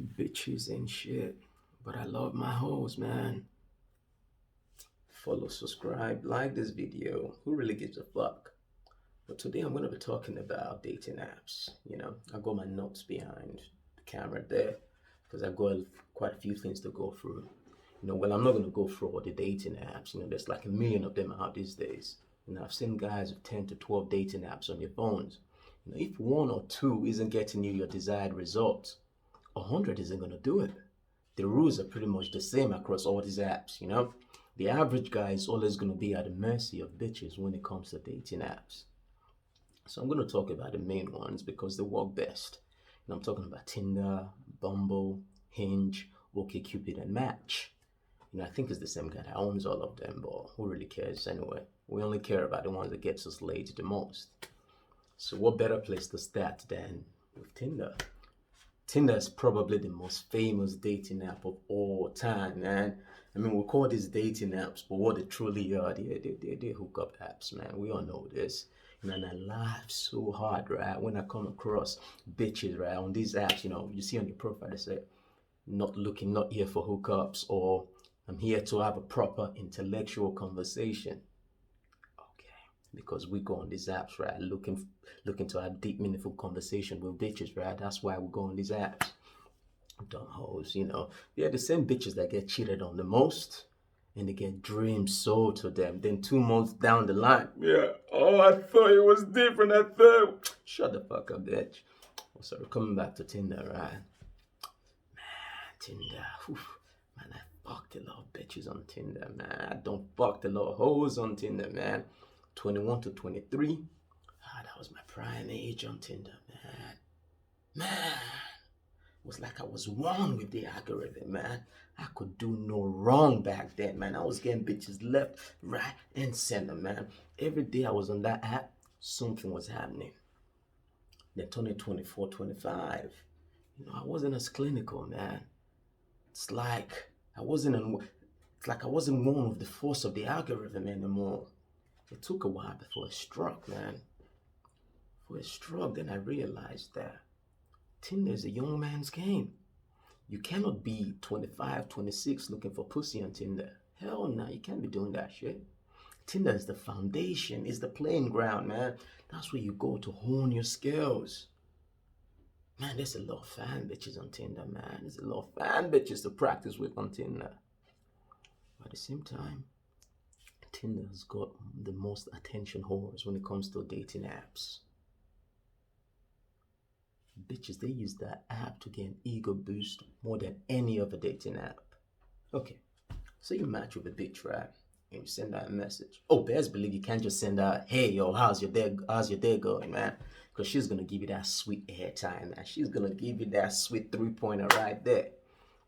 Bitches and shit. But I love my hoes, man. Follow, subscribe, like this video. Who really gives a fuck? But today I'm going to be talking about dating apps. I got my notes behind the camera there because I got quite a few things to go through. Well, I'm not going to go through all the dating apps. There's like a million of them out these days. I've seen guys with 10 to 12 dating apps on their phones. If one or two isn't getting you your desired results, 100 isn't going to do it. The rules are pretty much the same across all these apps. The average guy is always going to be at the mercy of bitches when it comes to dating apps. So I'm going to talk about the main ones because they work best. And I'm talking about Tinder, Bumble, Hinge, OkCupid, and Match. I think it's the same guy that owns all of them, but who really cares anyway? We only care about the ones that gets us laid the most. So what better place to start than with Tinder? Tinder is probably the most famous dating app of all time, man. I mean, we call these dating apps, but what they truly are, they hookup apps, man. We all know this. And I laugh so hard, right, when I come across bitches, right, on these apps. You see on your profile, they say, not here for hookups, or I'm here to have a proper intellectual conversation. Okay, because we go on these apps, right, looking to have deep, meaningful conversation with bitches, right? That's why we go on these apps. Dumb hoes. They're the same bitches that get cheated on the most, and they get dreams sold to them. Then 2 months down the line, yeah, oh, I thought it was different. I thought, shut the fuck up, bitch. Oh, sorry, coming back to Tinder, right? Tinder. Oof. Man, I fucked a lot of bitches on Tinder, man. I don't fucked a lot of hoes on Tinder, man. 21 to 23. That was my prime age on Tinder, man. Man, it was like I was one with the algorithm, man. I could do no wrong back then, man. I was getting bitches left, right, and center, man. Every day I was on that app, something was happening. Then 2024, 25. I wasn't as clinical, man. It's like I wasn't in, it's like I wasn't one with the force of the algorithm anymore. It took a while before it struck, man. Before it struck, then I realized that Tinder is a young man's game. You cannot be 25, 26 looking for pussy on Tinder. Hell no, you can't be doing that shit. Tinder is the foundation, is the playing ground, man. That's where you go to hone your skills. Man, there's a lot of fan bitches on Tinder, man. There's a lot of fan bitches to practice with on Tinder. But at the same time, Tinder's got the most attention whores when it comes to dating apps. Bitches, they use that app to get an ego boost more than any other dating app. Okay, so you match with a bitch, right? And you send out a message. Oh, best believe you can't just send out, hey, yo, how's your day going, man? Because she's gonna give you that sweet airtime, man. She's gonna give you that sweet 3-pointer right there.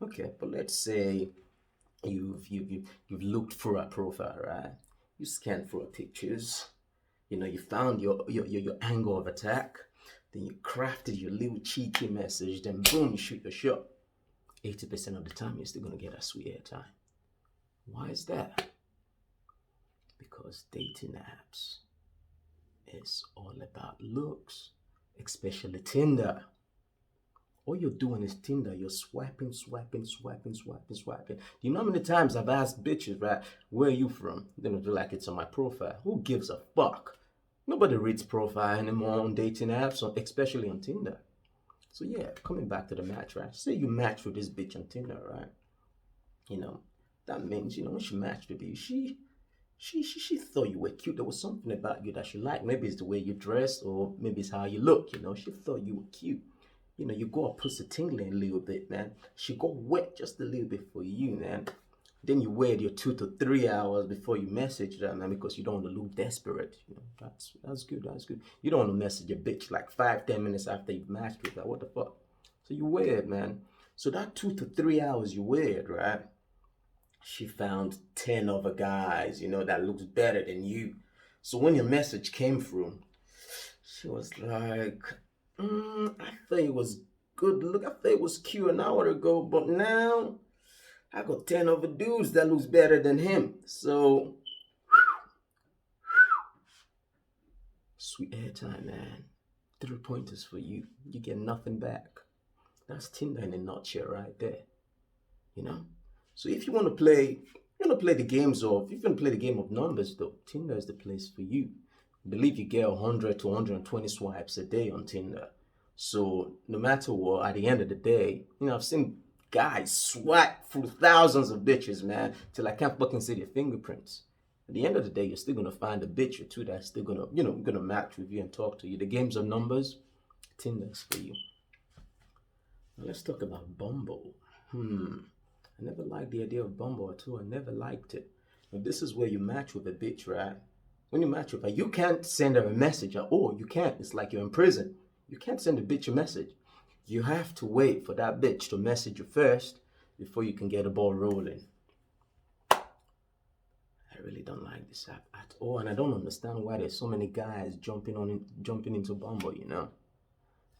Okay, but let's say you've looked through her profile, right? You scanned through her pictures. You found your angle of attack. Then you crafted your little cheeky message. Then boom, you shoot your shot. 80% of the time, you're still gonna get a sweet airtime. Why is that? Because dating apps is all about looks, especially Tinder. All you're doing is Tinder. You're swiping, swiping, swiping, swiping, swiping. Do you know how many times I've asked bitches, right, where are you from? They don't feel like it's on my profile. Who gives a fuck? Nobody reads profile anymore on dating apps, especially on Tinder. So yeah, coming back to the match, right? Say you match with this bitch on Tinder, right? That means, when she matched with you, she thought you were cute. There was something about you that she liked. Maybe it's the way you dress, or maybe it's how you look. She thought you were cute. You got her pussy tingling a little bit, man. She got wet just a little bit for you, man. Then you wait your 2 to 3 hours before you message her, man, because you don't want to look desperate. That's good. That's good. You don't want to message a bitch like 5, 10 minutes after you've matched with her. What the fuck? So you wait, man. So that 2 to 3 hours you wait, right? She found 10 other guys, that looks better than you. So when your message came through, she was like, I thought it was good look. I thought it was cute an hour ago, but now I got 10 other dudes that looks better than him. So, sweet airtime, man. 3 pointers for you. You get nothing back. That's Tinder in a nutshell right there. You know? So if you want to play the games of, if you want to play the game of numbers though, Tinder is the place for you. I believe you get 100 to 120 swipes a day on Tinder. So no matter what, at the end of the day, I've seen guys swipe through thousands of bitches, man, till I can't fucking see their fingerprints. At the end of the day, you're still gonna find a bitch or two that's still gonna match with you and talk to you. The games of numbers, Tinder's for you. Now let's talk about Bumble. I never liked the idea of Bumble at all. I never liked it. Now, this is where you match with a bitch, right? When you match with her, you can't send her a message at all. You can't. It's like you're in prison. You can't send a bitch a message. You have to wait for that bitch to message you first before you can get the ball rolling. I really don't like this app at all, and I don't understand why there's so many guys jumping into Bumble.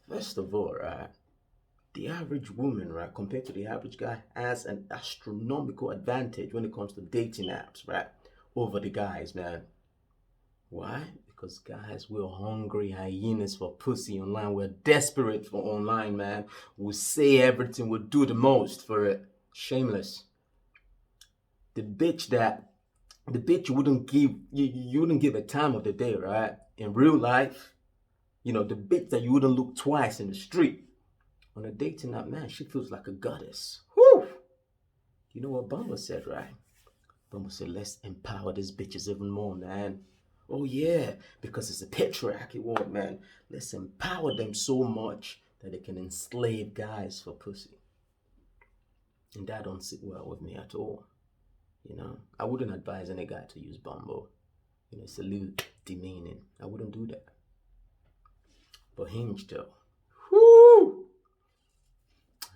First of all, right, the average woman, right, compared to the average guy, has an astronomical advantage when it comes to dating apps, right, over the guys, man. Why? Because guys, we're hungry hyenas for pussy online. We're desperate for online, man. We'll say everything. We'll do the most for it. Shameless. The bitch you wouldn't give a time of the day, right? In real life, the bitch that you wouldn't look twice in the street. On a dating app, man, she feels like a goddess. Whew! You know what Bumble said, right? Bumble said, let's empower these bitches even more, man. Oh yeah, because it's a patriarchy world, man. Let's empower them so much that they can enslave guys for pussy. And that don't sit well with me at all. I wouldn't advise any guy to use Bumble. It's a little demeaning. I wouldn't do that. But Hinge though. Whoo!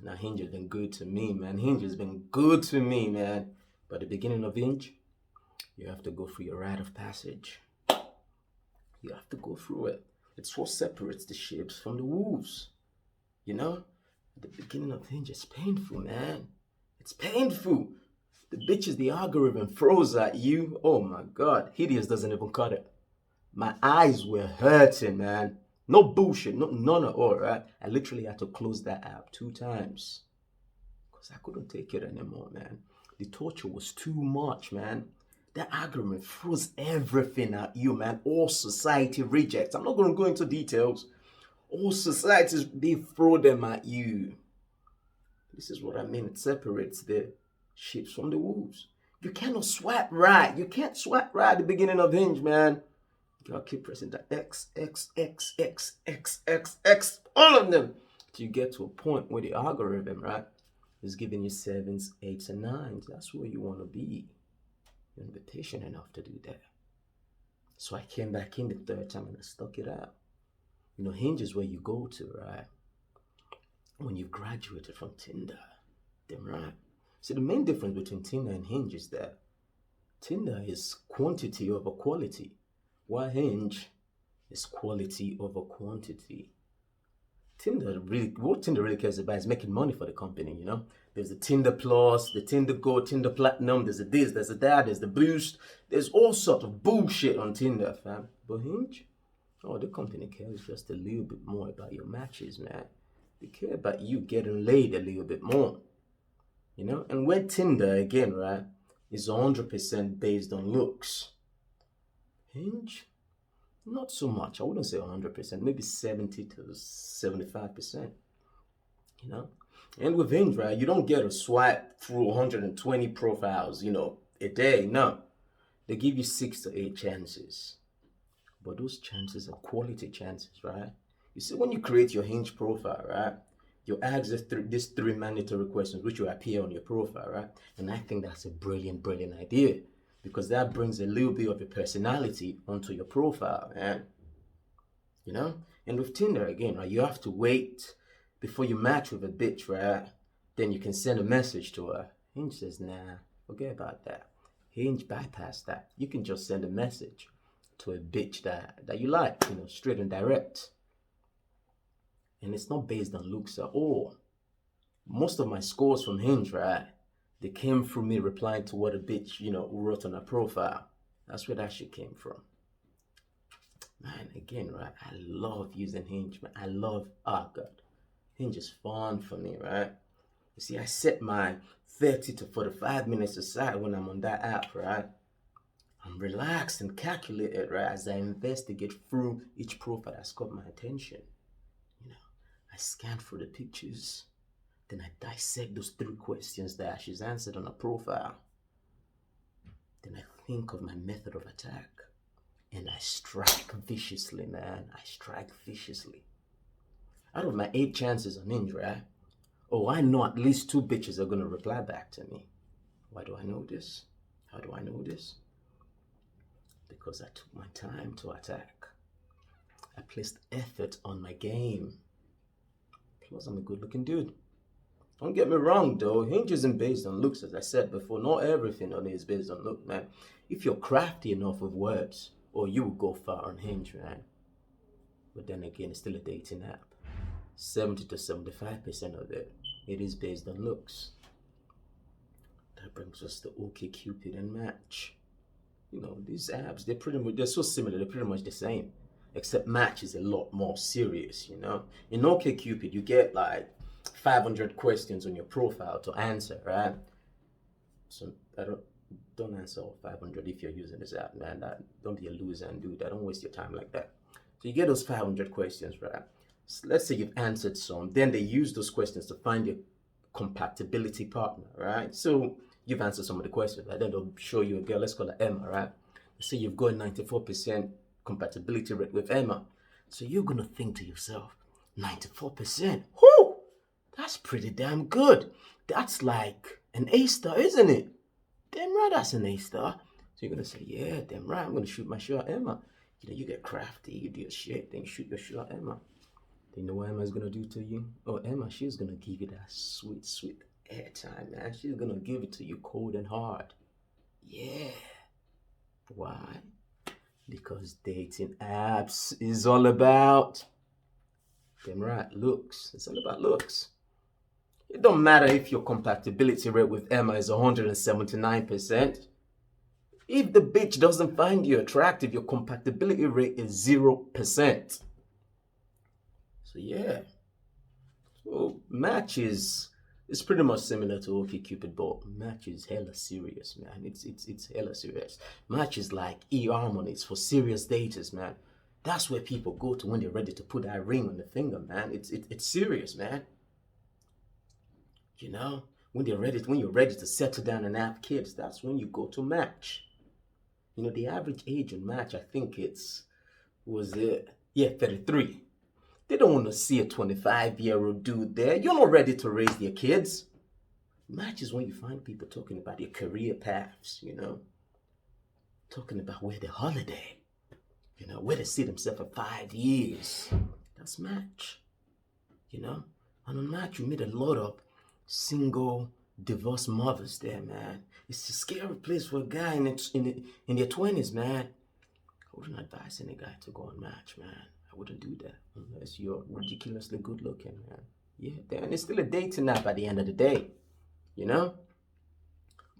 Now Hinge has been good to me, man. Hinge has been good to me, man. But the beginning of Hinge, you have to go through your rite of passage. You have to go through it. It's what separates the sheep from the wolves. At the beginning of Hinge, it's painful, man. It's painful. The bitches the algorithm throws at you. Oh my God. Hideous doesn't even cut it. My eyes were hurting, man. No bullshit. None at all, right? I literally had to close that app 2 times. Because I couldn't take it anymore, man. The torture was too much, man. That algorithm throws everything at you, man. All society rejects. I'm not going to go into details. All societies, they throw them at you. This is what I mean. It separates the sheep from the wolves. You cannot swipe right. You can't swipe right at the beginning of Hinge, man. You gotta keep pressing that X, X, X, X, X, X, X, all of them. Till you get to a point where the algorithm, right, is giving you 7s, 8s, and 9s. That's where you want to be. You're not patient enough to do that. So I came back in the 3rd time and I stuck it out. Hinge is where you go to, right? When you've graduated from Tinder. Damn right. See, the main difference between Tinder and Hinge is that Tinder is quantity over quality, while Hinge is quality over quantity. What Tinder really cares about is making money for the company, There's the Tinder Plus, the Tinder Gold, Tinder Platinum, there's the this, there's the that, there's the Boost. There's all sorts of bullshit on Tinder, fam. But Hinge, the company cares just a little bit more about your matches, man. They care about you getting laid a little bit more. And where Tinder, again, right, is 100% based on looks. Hinge, not so much. I wouldn't say 100%, maybe 70 to 75%. And with Hinge, right, you don't get a swipe through 120 profiles, a day. No. They give you 6 to 8 chances. But those chances are quality chances, right? You see, when you create your Hinge profile, right, you ask these 3 mandatory questions which will appear on your profile, right? And I think that's a brilliant idea because that brings a little bit of your personality onto your profile, man. And with Tinder, again, right, you have to wait before you match with a bitch, right? Then you can send a message to her. Hinge says, nah, forget about that. Hinge bypass that. You can just send a message to a bitch that you like, straight and direct. And it's not based on looks at all. Most of my scores from Hinge, right, they came from me replying to what a bitch, wrote on her profile. That's where that shit came from. Man, again, right, I love using Hinge, man. I love, oh God. Hinge is fun for me, right? You see, I set my 30 to 45 minutes aside when I'm on that app, right? I'm relaxed and calculated, right, as I investigate through each profile that's got my attention. You know, I scan through the pictures, then I dissect those 3 questions that she's answered on a profile. Then I think of my method of attack. And I strike viciously, man. I strike viciously. Out of my 8 chances on Hinge, right? Oh, I know at least 2 bitches are gonna reply back to me. Why do I know this? How do I know this? Because I took my time to attack. I placed effort on my game. Plus, I'm a good looking dude. Don't get me wrong though, Hinge isn't based on looks, as I said before. Not everything on it is based on look, man. If you're crafty enough with words, or you will go far on Hinge, man. But then again, it's still a dating app. 70 to 75% of it is based on looks. That brings us to OkCupid and Match. You know, these apps, they're so similar, they're pretty much the same. Except Match is a lot more serious, you know. In OkCupid, you get like 500 questions on your profile to answer, right? So I don't answer all 500 if you're using this app, man. Don't be a loser and do that. Don't waste your time like that. So you get those 500 questions, right? So let's say you've answered some. Then they use those questions to find your compatibility partner, right? So you've answered some of the questions, right? Then they'll show you a girl, let's call her Emma, right? Let's say you've got 94% compatibility rate with Emma. So you're going to think to yourself, 94%? Whoo! That's pretty damn good. That's like an A star, isn't it? Damn right, that's an A star. So you're gonna say, yeah, damn right, I'm gonna shoot my shot at Emma. You know, you get crafty, you do your shit, then you shoot your shot at Emma. Do you know what Emma's gonna do to you? Oh, Emma, she's gonna give you that sweet, sweet airtime, man. She's gonna give it to you cold and hard. Yeah. Why? Because dating apps is all about, damn right, looks. It's all about looks. It don't matter if your compatibility rate with Emma is 179%. If the bitch doesn't find you attractive, your compatibility rate is 0%. So yeah. So Match is pretty much similar to OkCupid, but Match is hella serious, man. It's hella serious. Match is like eHarmony. It's for serious daters, man. That's where people go to when they're ready to put that ring on the finger, man. It's serious, man. You know, when you're ready to settle down and have kids, that's when you go to Match. You know, the average age on Match, I think 33. They don't want to see a 25-year-old dude there. You're not ready to raise their kids. Match is when you find people talking about their career paths, you know, talking about where they holiday, you know, where they see themselves for 5 years. That's Match, you know. And on Match, you meet a lot of single divorced mothers there, man. It's a scary place for a guy in their 20s, man. I wouldn't advise any guy to go on Match, man. I wouldn't do that unless you're ridiculously good looking, man. Yeah, then it's still a dating app at the end of the day, you know.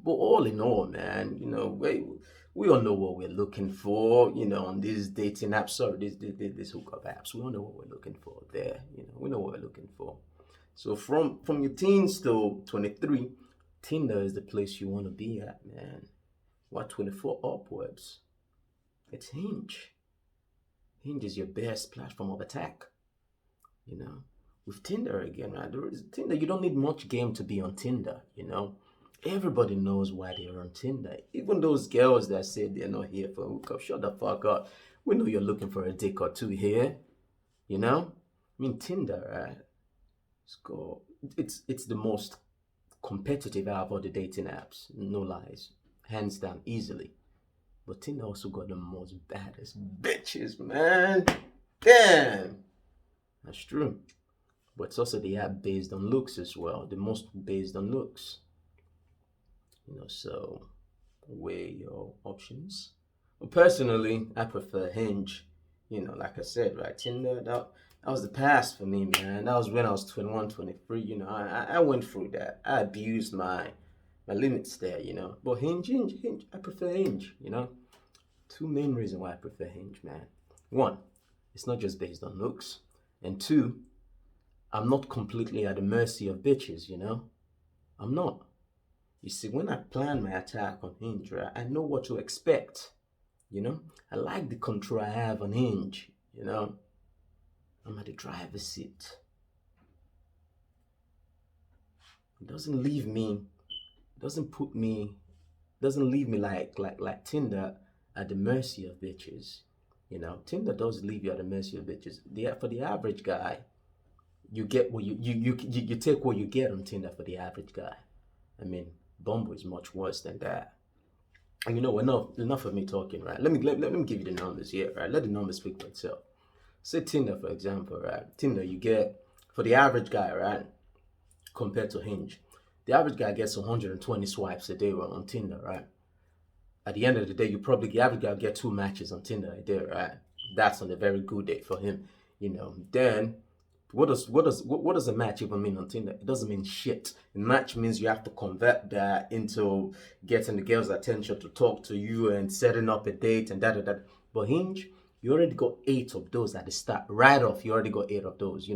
But all in all, man, you know, we all know what we're looking for, you know, on these dating apps. Sorry, this hookup apps. We all know what we're looking for there. You know, we know what we're looking for. So from your teens to 23, Tinder is the place you want to be at, man. What, 24 upwards? It's Hinge. Hinge is your best platform of attack. You know, with Tinder again, right? Tinder, you don't need much game to be on Tinder, you know. Everybody knows why they're on Tinder. Even those girls that say they're not here for a hookup, shut the fuck up. We know you're looking for a dick or two here, you know. I mean, Tinder, right? It's the most competitive out of all the dating apps, no lies, hands down, easily. But Tinder also got the most baddest bitches, man. Damn, that's true. But it's also the app based on looks as well, the most based on looks. You know, so weigh your options. Well, personally, I prefer Hinge. You know, like I said, right, Tinder, that was the past for me, man. That was when I was 21, 23. You know, I went through that. I abused my limits there, you know. But Hinge, I prefer Hinge, you know. 2 main reasons why I prefer Hinge, man. 1, it's not just based on looks. And 2, I'm not completely at the mercy of bitches, I'm not. You see, when I plan my attack on Hinge, right, I know what to expect, you know? I like the control I have on Hinge, I'm at the driver's seat. It doesn't leave me, doesn't put me, doesn't leave me like Tinder at the mercy of bitches. Tinder does leave you at the mercy of bitches. For the average guy, you get what you take what you get on Tinder for the average guy. I mean, Bumble is much worse than that. And enough of me talking, right? Let me give you the numbers here, right? Let the numbers speak for itself. Say Tinder, for example, right? Tinder, you get for the average guy, right? Compared to Hinge, the average guy gets 120 swipes a day on Tinder, right? At the end of the day, the average guy get 2 matches on Tinder a day, right? That's on a very good day for him, Then what does a match even mean on Tinder? It doesn't mean shit. A match means you have to convert that into getting the girl's attention to talk to you and setting up a date and that. But Hinge, you already got 8 of those at the start. Right off, you already got 8 of those.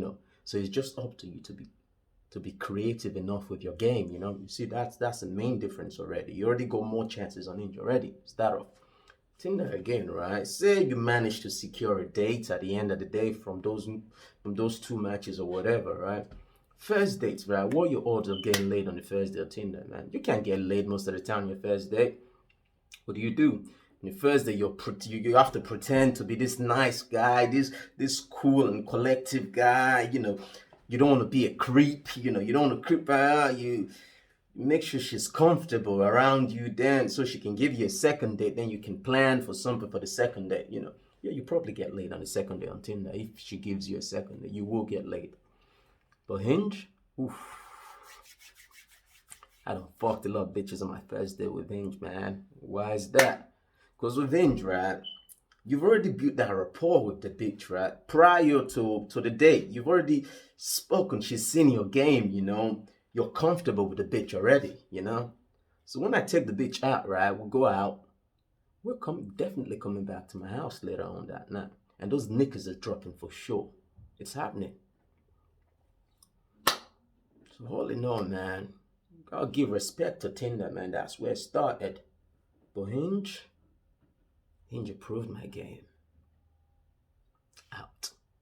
So it's just up to you to be creative enough with your game. You see, that's the main difference already. You already got more chances on Hinge already. Start off. Tinder again, right? Say you manage to secure a date at the end of the day from those 2 matches or whatever, right? First dates, right? What are your odds of getting laid on the first day of Tinder, man? You can't get laid most of the time on your first date. What do? On the first day, you have to pretend to be this nice guy, this cool and collective guy. You don't want to be a creep. You don't want to creep her out. You make sure she's comfortable around you then so she can give you a second date, then you can plan for something for the second date. Yeah, you probably get laid on the second day on Tinder. If she gives you a second date, you will get laid. But Hinge, oof, I done fucked a lot of bitches on my first date with Hinge, man. Why is that? Because with Hinge, right, you've already built that rapport with the bitch, right? Prior to the date, you've already spoken. She's seen your game, You're comfortable with the bitch already. So when I take the bitch out, right, we'll go out. We're definitely coming back to my house later on that night. And those knickers are dropping for sure. It's happening. So all in all, man, gotta give respect to Tinder, man. That's where it started. But Hinge improved my game. Out.